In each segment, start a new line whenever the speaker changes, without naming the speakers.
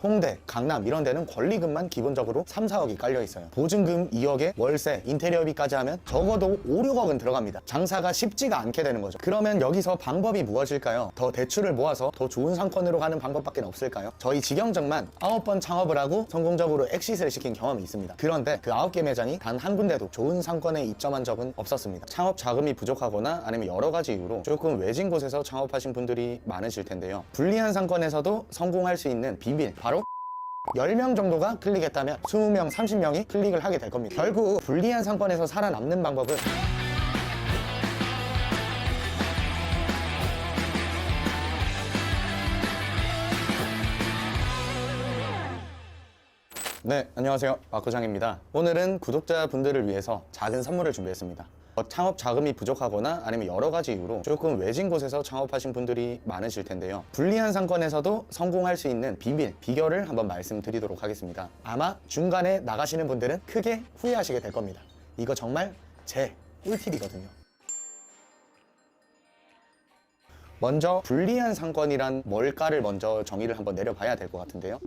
홍대, 강남 이런 데는 권리금만 기본적으로 3, 4억이 깔려 있어요. 보증금 2억에 월세, 인테리어비까지 하면 적어도 5, 6억은 들어갑니다. 장사가 쉽지가 않게 되는 거죠. 그러면 여기서 방법이 무엇일까요? 더 대출을 모아서 더 좋은 상권으로 가는 방법밖에 없을까요? 저희 직영점만 9번 창업을 하고 성공적으로 엑시트를 시킨 경험이 있습니다. 그런데 그 9개 매장이 단 한 군데도 좋은 상권에 입점한 적은 없었습니다. 창업 자금이 부족하거나 아니면 여러 가지 이유로 조금 외진 곳에서 창업하신 분들이 많으실 텐데요. 불리한 상권에서도 성공할 수 있는 비밀, 바로 10명 정도가 클릭했다면 20명, 30명이 클릭을 하게 될 겁니다. 결국 불리한 상권에서 살아남는 방법은 네, 안녕하세요. 마코장입니다. 오늘은 구독자분들을 위해서 작은 선물을 준비했습니다. 창업 자금이 부족하거나 아니면 여러 가지 이유로 조금 외진 곳에서 창업하신 분들이 많으실 텐데요. 불리한 상권에서도 성공할 수 있는 비밀, 비결을 한번 말씀드리도록 하겠습니다. 아마 중간에 나가시는 분들은 크게 후회하시게 될 겁니다. 이거 정말 제 꿀팁이거든요. 먼저 불리한 상권이란 뭘까를 먼저 정의를 한번 내려봐야 될 것 같은데요.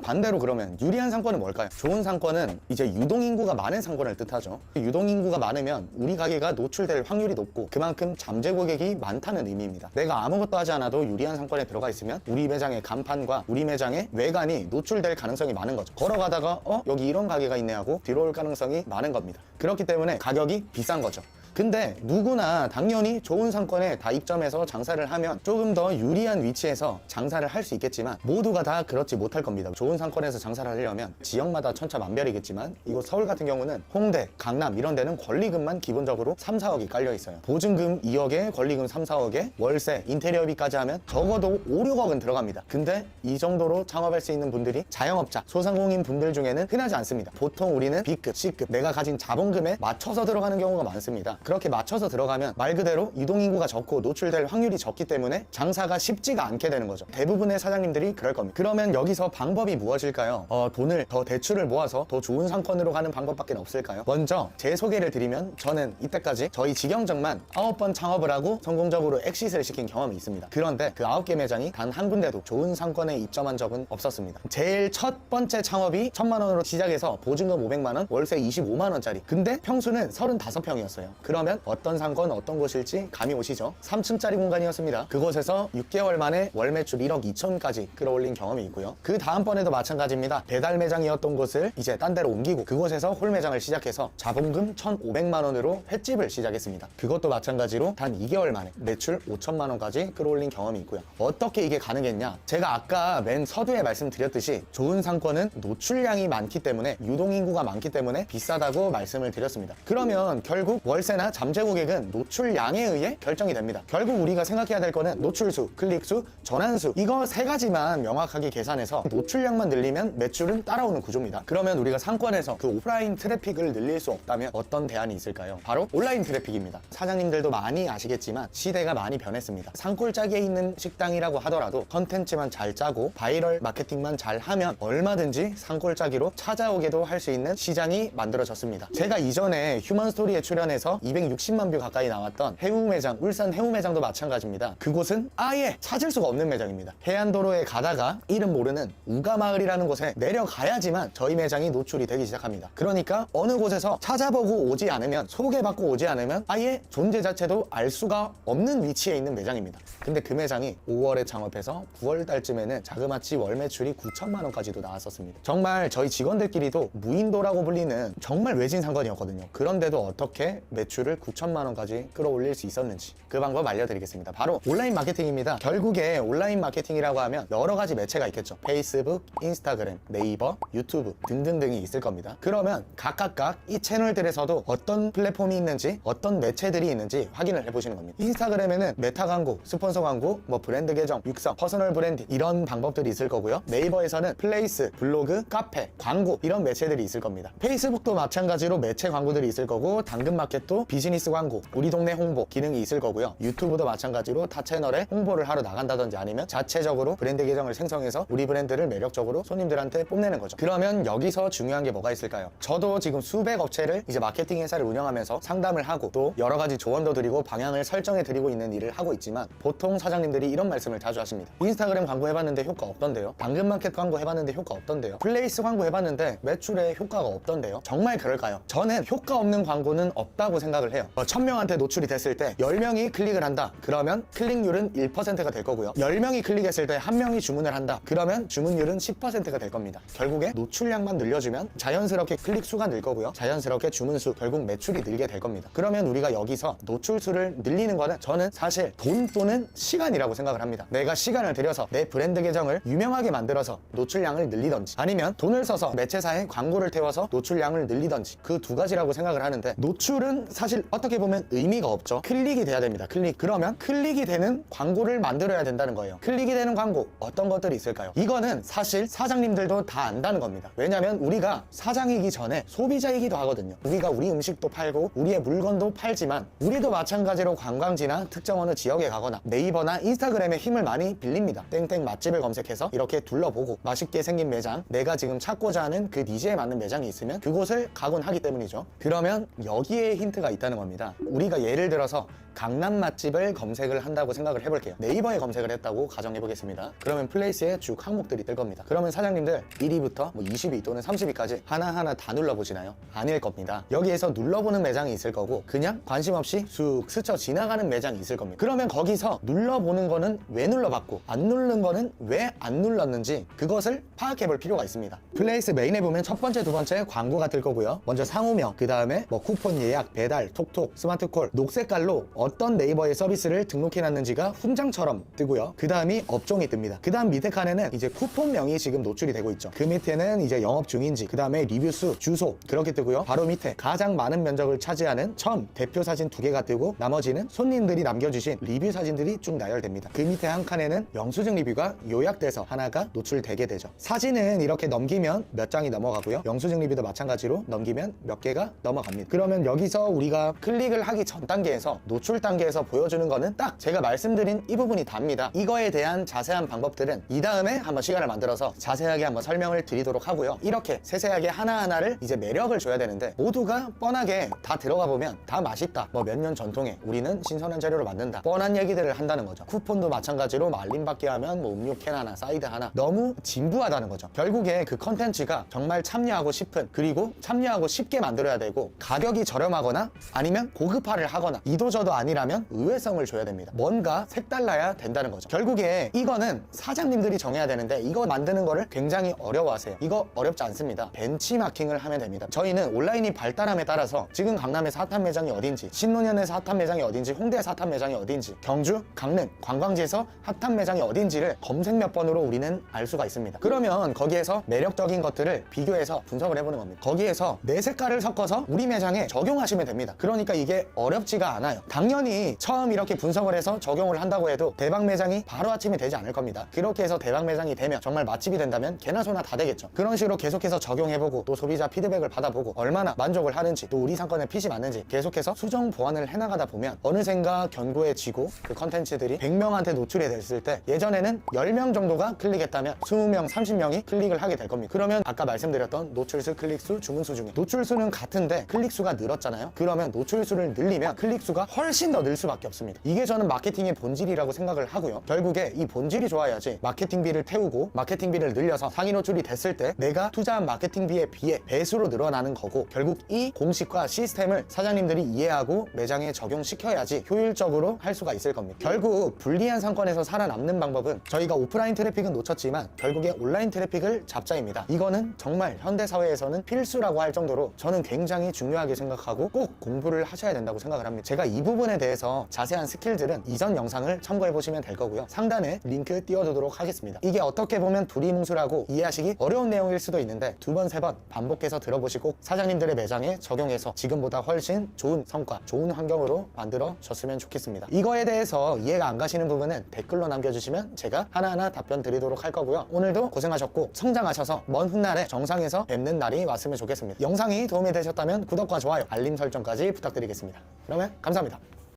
반대로 그러면 유리한 상권은 뭘까요? 좋은 상권은 이제 유동인구가 많은 상권을 뜻하죠. 유동인구가 많으면 우리 가게가 노출될 확률이 높고 그만큼 잠재 고객이 많다는 의미입니다. 내가 아무것도 하지 않아도 유리한 상권에 들어가 있으면 우리 매장의 간판과 우리 매장의 외관이 노출될 가능성이 많은 거죠. 걸어가다가 여기 이런 가게가 있네 하고 들어올 가능성이 많은 겁니다. 그렇기 때문에 가격이 비싼 거죠. 근데 누구나 당연히 좋은 상권에 다 입점해서 장사를 하면 조금 더 유리한 위치에서 장사를 할 수 있겠지만 모두가 다 그렇지 못할 겁니다. 좋은 상권에서 장사를 하려면 지역마다 천차만별이겠지만 이곳 서울 같은 경우는 홍대, 강남 이런 데는 권리금만 기본적으로 3, 4억이 깔려 있어요. 보증금 2억에 권리금 3, 4억에 월세, 인테리어비까지 하면 적어도 5, 6억은 들어갑니다. 근데 이 정도로 창업할 수 있는 분들이 자영업자, 소상공인 분들 중에는 흔하지 않습니다. 보통 우리는 B급, C급 내가 가진 자본금에 맞춰서 들어가는 경우가 많습니다. 그렇게 맞춰서 들어가면 말 그대로 유동인구가 적고 노출될 확률이 적기 때문에 장사가 쉽지가 않게 되는 거죠. 대부분의 사장님들이 그럴 겁니다. 그러면 여기서 방법이 무엇일까요? 돈을 더 대출을 모아서 더 좋은 상권으로 가는 방법밖에 없을까요? 먼저 제 소개를 드리면 저는 이때까지 저희 직영점만 9번 창업을 하고 성공적으로 엑시트를 시킨 경험이 있습니다. 그런데 그 9개 매장이 단 한 군데도 좋은 상권에 입점한 적은 없었습니다. 제일 첫 번째 창업이 1000만 원으로 시작해서 보증금 500만 원, 월세 25만 원짜리. 근데 평수는 35평이었어요. 그러면 어떤 상권, 어떤 곳일지 감이 오시죠? 3층짜리 공간이었습니다. 그곳에서 6개월 만에 월 매출 1억 2천까지 끌어올린 경험이 있고요. 그 다음번에도 마찬가지입니다. 배달 매장이었던 곳을 이제 딴 데로 옮기고 그곳에서 홀 매장을 시작해서 자본금 1,500만 원으로 횟집을 시작했습니다. 그것도 마찬가지로 단 2개월 만에 매출 5천만 원까지 끌어올린 경험이 있고요. 어떻게 이게 가능했냐? 제가 아까 맨 서두에 말씀드렸듯이 좋은 상권은 노출량이 많기 때문에 유동인구가 많기 때문에 비싸다고 말씀을 드렸습니다. 그러면 결국 월세나 잠재 고객은 노출량에 의해 결정이 됩니다. 결국 우리가 생각해야 될 거는 노출수, 클릭수, 전환수 이거 세 가지만 명확하게 계산해서 노출량만 늘리면 매출은 따라오는 구조입니다. 그러면 우리가 상권에서 그 오프라인 트래픽을 늘릴 수 없다면 어떤 대안이 있을까요? 바로 온라인 트래픽입니다. 사장님들도 많이 아시겠지만 시대가 많이 변했습니다. 산골짜기에 있는 식당이라고 하더라도 컨텐츠만 잘 짜고 바이럴 마케팅만 잘 하면 얼마든지 산골짜기로 찾아오게도 할 수 있는 시장이 만들어졌습니다. 제가 이전에 휴먼스토리에 출연해서 260만 뷰 가까이 나왔던 해우매장, 울산 해우매장도 마찬가지입니다. 그곳은 아예 찾을 수가 없는 매장입니다. 해안도로에 가다가 이름 모르는 우가마을이라는 곳에 내려가야지만 저희 매장이 노출이 되기 시작합니다. 그러니까 어느 곳에서 찾아보고 오지 않으면, 소개받고 오지 않으면 아예 존재 자체도 알 수가 없는 위치에 있는 매장입니다. 근데 그 매장이 5월에 창업해서 9월 달쯤에는 자그마치 월 매출이 9천만 원까지도 나왔었습니다. 정말 저희 직원들끼리도 무인도라고 불리는 정말 외진 상권이었거든요. 그런데도 어떻게 매출을 9천만 원까지 끌어올릴 수 있었는지 그 방법 알려드리겠습니다. 바로 온라인 마케팅입니다. 결국에 온라인 마케팅이라고 하면 여러 가지 매체가 있겠죠. 페이스북, 인스타그램, 네이버, 유튜브 등등등이 있을 겁니다. 그러면 각각 이 채널들에서도 어떤 플랫폼이 있는지, 어떤 매체들이 있는지 확인을 해보시는 겁니다. 인스타그램에는 메타 광고, 스폰서 광고, 브랜드 계정, 육성, 퍼스널 브랜딩 이런 방법들이 있을 거고요. 네이버에서는 플레이스, 블로그, 카페, 광고 이런 매체들이 있을 겁니다. 페이스북도 마찬가지로 매체 광고들이 있을 거고 당근마켓도 비즈니스 광고, 우리 동네 홍보 기능이 있을 거고요. 유튜브도 마찬가지로 타 채널에 홍보를 하러 나간다든지 아니면 자체적으로 브랜드 계정을 생성해서 우리 브랜드를 매력적으로 손님들한테 뽐내는 거죠. 그러면 여기서 중요한 게 뭐가 있을까요? 저도 지금 수백 업체를 이제 마케팅 회사를 운영하면서 상담을 하고 또 여러 가지 조언도 드리고 방향을 설정해 드리고 있는 일을 하고 있지만 보통 사장님들이 이런 말씀을 자주 하십니다. 인스타그램 광고 해봤는데 효과 없던데요? 당근마켓 광고 해봤는데 효과 없던데요? 플레이스 광고 해봤는데 매출에 효과가 없던데요? 정말 그럴까요? 저는 효과 없는 광고는 없다고 생각을 해요. 1000명한테 노출이 됐을 때 10명이 클릭을 한다. 그러면 클릭률은 1%가 될 거고요. 10명이 클릭했을 때 1명이 주문을 한다. 그러면 주문율은 10%가 될 겁니다. 결국에 노출량만 늘려주면 자연스럽게 클릭 수가 늘 거고요. 자연스럽게 주문 수, 결국 매출이 늘게 될 겁니다. 그러면 우리가 여기서 노출 수를 늘리는 거는 저는 사실 돈 또는 시간이라고 생각을 합니다. 내가 시간을 들여서 내 브랜드 계정을 유명하게 만들어서 노출량을 늘리던지 아니면 돈을 써서 매체사에 광고를 태워서 노출량을 늘리던지 그 두 가지라고 생각을 하는데 노출은 사실 어떻게 보면 의미가 없죠. 클릭이 돼야 됩니다. 클릭. 그러면 클릭이 되는 광고를 만들어야 된다는 거예요. 클릭이 되는 광고 어떤 것들이 있을까요? 이거는 사실 사장님들도 다 안다는 겁니다. 왜냐면 우리가 사장이기 전에 소비자이기도 하거든요. 우리가 우리 음식도 팔고 우리의 물건도 팔지만 우리도 마찬가지로 관광지나 특정 어느 지역에 가거나 네이버나 인스타그램에 힘을 많이 빌립니다. 땡땡 맛집을 검색해서 이렇게 둘러보고 맛있게 생긴 매장, 내가 지금 찾고자 하는 그 니즈에 맞는 매장이 있으면 그곳을 가곤 하기 때문이죠. 그러면 여기에 힌트가 있다는 겁니다. 우리가 예를 들어서 강남 맛집을 검색을 한다고 생각을 해볼게요. 네이버에 검색을 했다고 가정해보겠습니다. 그러면 플레이스에 쭉 항목들이 뜰 겁니다. 그러면 사장님들 1위부터 20위 또는 30위까지 하나하나 다 눌러보시나요? 아닐 겁니다. 여기에서 눌러보는 매장이 있을 거고 그냥 관심 없이 쑥 스쳐 지나가는 매장이 있을 겁니다. 그러면 거기서 눌러보는 거는 왜 눌러봤고 안 누른 거는 왜 안 눌렀는지 그것을 파악해볼 필요가 있습니다. 플레이스 메인에 보면 첫 번째, 두 번째 광고가 뜰 거고요. 먼저 상호명, 그 다음에 쿠폰 예약, 배달, 톡톡, 스마트콜, 녹색깔로 어떤 네이버의 서비스를 등록해놨는지가 훈장처럼 뜨고요. 그 다음이 업종이 뜹니다. 그 다음 밑에 칸에는 이제 쿠폰명이 지금 노출이 되고 있죠. 그 밑에는 이제 영업 중인지, 그 다음에 리뷰수, 주소 그렇게 뜨고요. 바로 밑에 가장 많은 면적을 차지하는 처음 대표 사진 2개가 뜨고 나머지는 손님들이 남겨주신 리뷰 사진들이 쭉 나열됩니다. 그 밑에 한 칸에는 영수증 리뷰가 요약돼서 하나가 노출되게 되죠. 사진은 이렇게 넘기면 몇 장이 넘어가고요. 영수증 리뷰도 마찬가지로 넘기면 몇 개가 넘어갑니다. 그러면 여기서 우리가 클릭을 하기 전 단계에서 노출 단계에서 보여주는 거는 딱 제가 말씀드린 이 부분이 답니다. 이거에 대한 자세한 방법들은 이 다음에 한번 시간을 만들어서 자세하게 한번 설명을 드리도록 하고요. 이렇게 세세하게 하나하나를 이제 매력을 줘야 되는데 모두가 뻔하게 다 들어가 보면 다 맛있다. 몇 년 전통에 우리는 신선한 재료로 만든다. 뻔한 얘기들을 한다는 거죠. 쿠폰도 마찬가지로 알림받게 하면 음료 캔 하나, 사이드 하나 너무 진부하다는 거죠. 결국에 그 컨텐츠가 정말 참여하고 싶은 그리고 참여하고 쉽게 만들어야 되고 가격이 저렴하거나 아니면 고급화를 하거나 이도저도 아니라면 의외성을 줘야 됩니다. 뭔가 색달라야 된다는 거죠. 결국에 이거는 사장님들이 정해야 되는데 이거 만드는 거를 굉장히 어려워하세요. 이거 어렵지 않습니다. 벤치마킹을 하면 됩니다. 저희는 온라인이 발달함에 따라서 지금 강남에서 핫한 매장이 어딘지, 신논현에서 핫한 매장이 어딘지, 홍대에서 핫한 매장이 어딘지, 경주, 강릉, 관광지에서 핫한 매장이 어딘지를 검색 몇 번으로 우리는 알 수가 있습니다. 그러면 거기에서 매력적인 것들을 비교해서 분석을 해보는 겁니다. 거기에서 내 색깔을 섞어서 우리 매장에 적용하시면 됩니다. 그러니까 이게 어렵지가 않아요. 당연히 처음 이렇게 분석을 해서 적용을 한다고 해도 대박 매장이 바로 아침에 되지 않을 겁니다. 그렇게 해서 대박 매장이 되면 정말 맛집이 된다면 개나 소나 다 되겠죠. 그런 식으로 계속해서 적용해보고 또 소비자 피드백을 받아보고 얼마나 만족을 하는지 또 우리 상권에 핏이 맞는지 계속해서 수정 보완을 해나가다 보면 어느샌가 견고해지고 그 컨텐츠들이 100명한테 노출이 됐을 때 예전에는 10명 정도가 클릭했다면 20명, 30명이 클릭을 하게 될 겁니다. 그러면 아까 말씀드렸던 노출수, 클릭수, 주문수 중에 노출수는 같은데 클릭수가 늘었잖아요. 그러면 노출수를 늘리면 클릭수가 훨씬 더 늘 수밖에 없습니다. 이게 저는 마케팅의 본질이라고 생각을 하고요. 결국에 이 본질이 좋아야지 마케팅비를 태우고 마케팅비를 늘려서 상위 노출이 됐을 때 내가 투자한 마케팅비에 비해 배수로 늘어나는 거고 결국 이 공식과 시스템을 사장님들이 이해하고 매장에 적용시켜야지 효율적으로 할 수가 있을 겁니다. 결국 불리한 상권에서 살아남는 방법은 저희가 오프라인 트래픽은 놓쳤지만 결국에 온라인 트래픽을 잡자입니다. 이거는 정말 현대사회에서는 필수라고 할 정도로 저는 굉장히 중요하게 생각하고 꼭 공부를 하셔야 된다고 생각을 합니다. 제가 이 부분에 상권에 대해서 자세한 스킬들은 이전 영상을 참고해 보시면 될 거고요. 상단에 링크 띄워두도록 하겠습니다. 이게 어떻게 보면 두리뭉술하고 이해하시기 어려운 내용일 수도 있는데 두 번, 세 번 반복해서 들어보시고 사장님들의 매장에 적용해서 지금보다 훨씬 좋은 성과, 좋은 환경으로 만들어 줬으면 좋겠습니다. 이거에 대해서 이해가 안 가시는 부분은 댓글로 남겨주시면 제가 하나하나 답변 드리도록 할 거고요. 오늘도 고생하셨고 성장하셔서 먼 훗날에 정상에서 뵙는 날이 왔으면 좋겠습니다. 영상이 도움이 되셨다면 구독과 좋아요, 알림 설정까지 부탁드리겠습니다. 그러면 감사합니다.